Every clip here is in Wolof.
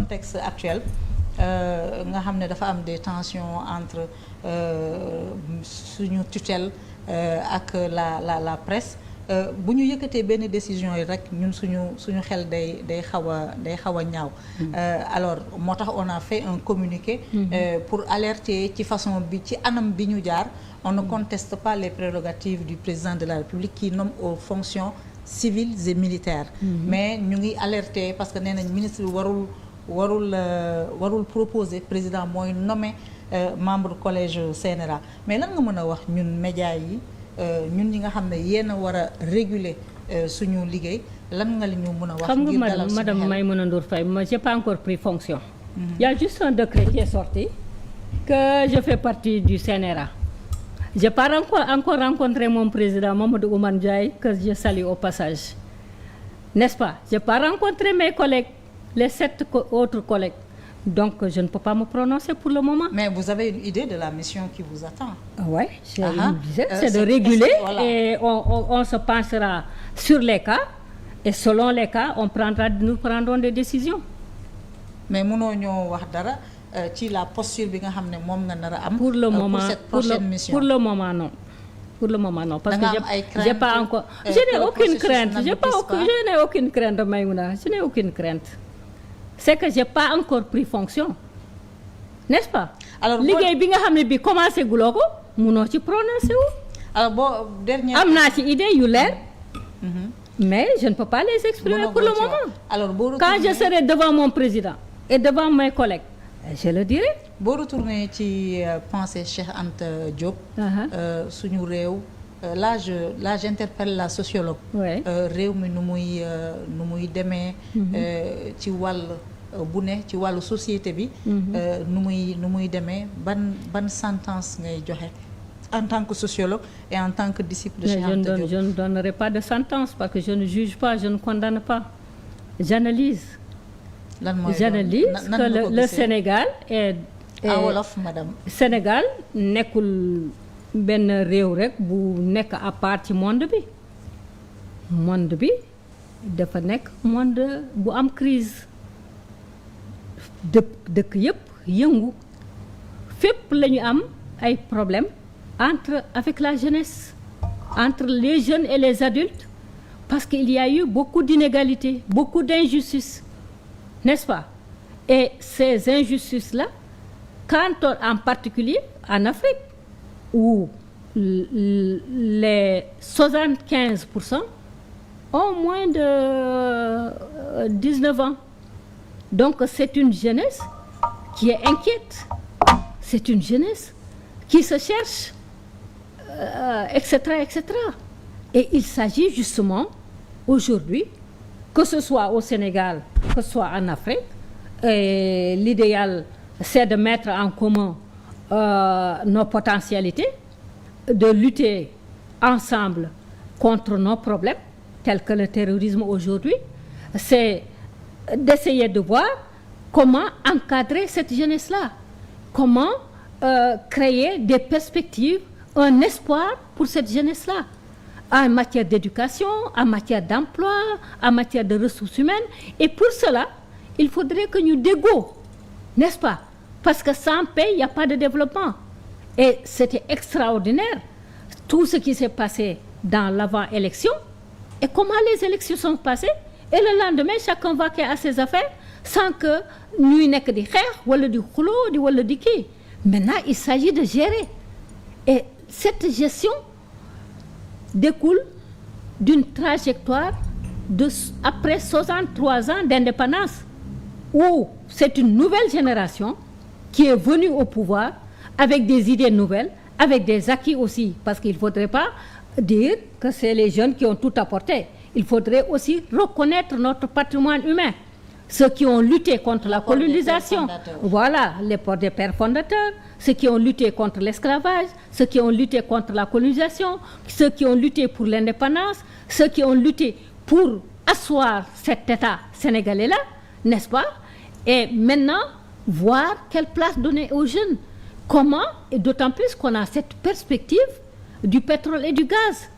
contexte actuel nga xam ne dafa am des tensions entre suñu tutelle ak la presse bu ñu yëkkatee benn décision yi rek ñun suñu xel day xaw a ñaaw. Alors moo tax on a fait un communiqué. Pour alerter ci façon bi ci anam bi ñu jaar. On ne conteste pas les prérogatives du président de la République qui nomme aux fonctions civiles et militaires. Mais ñu ngi alerter parce que nee nañ ministre bi warul proposer président mooy nommer membre collège CNRA mais lan nga mën a wax ñun médias yi ñun ñi nga xam ne yéen a war a réguler suñu liggéey lan nga li ñu mën a wax. ngir dalal suñu xel xam nga madame Maïmouna Ndour Faye moi j'ai pas encore pris fonction. Il y a juste un décret qui est sorti que je fais partie du CNRA. J'ai pas encore rencontré mon président Mamadou Oumar Ndiaye que je salue au passage, n'est-ce pas? J'ai pas rencontré mes collègues, les 7 autres collègues, donc je ne peux pas me prononcer pour le moment. Mais vous avez une idée de la mission qui vous attend? Ouais, j'ai une idée, c'est de réguler et on se penchera sur les cas et selon les cas nous prendrons des décisions. Mais mënoo ñoo wax dara. Ci la posture bi nga xam ne moom nga nar a am. Pour le moment pour cette prochaine mission. Pour le moment non. Pour le moment non parce que j'ai pas encore. Je n'ai aucune crainte. Je n'ai aucune crainte Maïmouna. Je n'ai aucune crainte. C'est que j'ai pas encore pris fonction. N'est-ce pas? Alors liggéey bi nga xam ne bi commencé guloo ko munoo ci prononcé wu. Alors am naa ci idée yu leer. Mais je ne peux pas les exprimer pour le moment. Alors quand je serai devant mon président et devant mes collègues. Je le dirai. boo retourné ci pensée Cheikh Anta Diop. Suñu réew là j'interpelle la sociologue. Réew mi nu muy demee. ci wàll bu ne ci wàllu société bi. nu muy demee ban sentence ngay joxe en tant que sociologue et en tant que disciple de Cheikh Anta Diop. Je ne donnerai pas de sentence parce que je ne juge pas, je ne condamne pas, j'analyse. J'analyse que le Sénégal est wolof madame. Sénégal nekkul benn réew rek bu nekk à part ci monde bi dafa nekk monde bu am crise dëkk yëpp yëngu fépp la ñu am ay problèmes avec la jeunesse entre les jeunes et les adultes parce qu'il y a eu beaucoup d'inégalités, beaucoup d'injustices. N'est-ce pas? Et ces injustices-là, en particulier en Afrique, où les 75% ont moins de 19 ans. Donc c'est une jeunesse qui est inquiète. C'est une jeunesse qui se cherche, etc., etc. Et il s'agit justement aujourd'hui, que ce soit au Sénégal, que ce soit en Afrique, l'idéal c'est de mettre en commun nos potentialités, de lutter ensemble contre nos problèmes, tels que le terrorisme aujourd'hui. C'est d'essayer de voir comment encadrer cette jeunesse-là, comment créer des perspectives, un espoir pour cette jeunesse-là, en matière d'éducation, en matière d'emploi, en matière de ressources humaines. Et pour cela, il faudrait que nous dégoûtions, n'est-ce pas? Parce que sans paix, il n'y a pas de développement. Et c'était extraordinaire, tout ce qui s'est passé dans l'avant-élection, et comment les élections sont passées, et le lendemain, chacun va à ses affaires, sans que nous n'ayons que des frères, ou du khoulo, ou du qui. Maintenant, il s'agit de gérer. Et cette gestion découle d'une trajectoire après 63 ans d'indépendance, où c'est une nouvelle génération qui est venue au pouvoir avec des idées nouvelles, avec des acquis aussi, parce qu'il ne faudrait pas dire que c'est les jeunes qui ont tout apporté. Il faudrait aussi reconnaître notre patrimoine humain. Ceux qui ont lutté contre la colonisation, voilà, les pères fondateurs, ceux qui ont lutté contre l'esclavage, ceux qui ont lutté contre la colonisation, ceux qui ont lutté pour l'indépendance, ceux qui ont lutté pour asseoir cet État sénégalais-là, n'est-ce pas? Et maintenant, voir quelle place donner aux jeunes. Comment, et d'autant plus qu'on a cette perspective du pétrole et du gaz,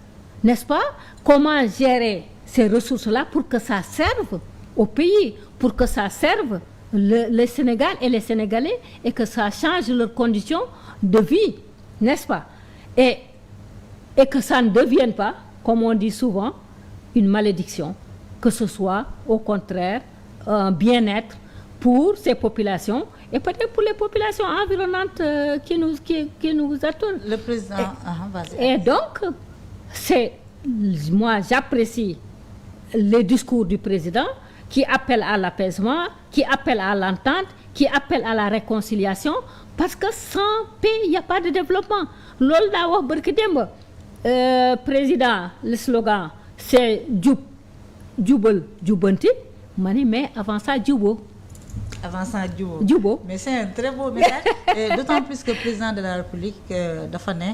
n'est-ce pas? Comment gérer ces ressources-là pour que ça serve au pays, pour que ça serve le Sénégal et les Sénégalais et que ça change leurs conditions de vie, n'est-ce pas? Et que ça ne devienne pas, comme on dit souvent, une malédiction, que ce soit au contraire un bien-être pour ces populations et peut-être pour les populations environnantes qui nous attendent. Le président, vas-y. Et donc, moi j'apprécie les discours du président qui appellent à l'apaisement, qui appellent à l'entente, qui appellent à la réconciliation, parce que sans paix, il n'y a pas de développement. Loolu daa wax barki démb président, le slogan c'est jub jubal jubbanti ma ni mais avant ça juboo. Avant ça juboo. Mais c'est un très beau message et d'autant plus que président de la République dafa ne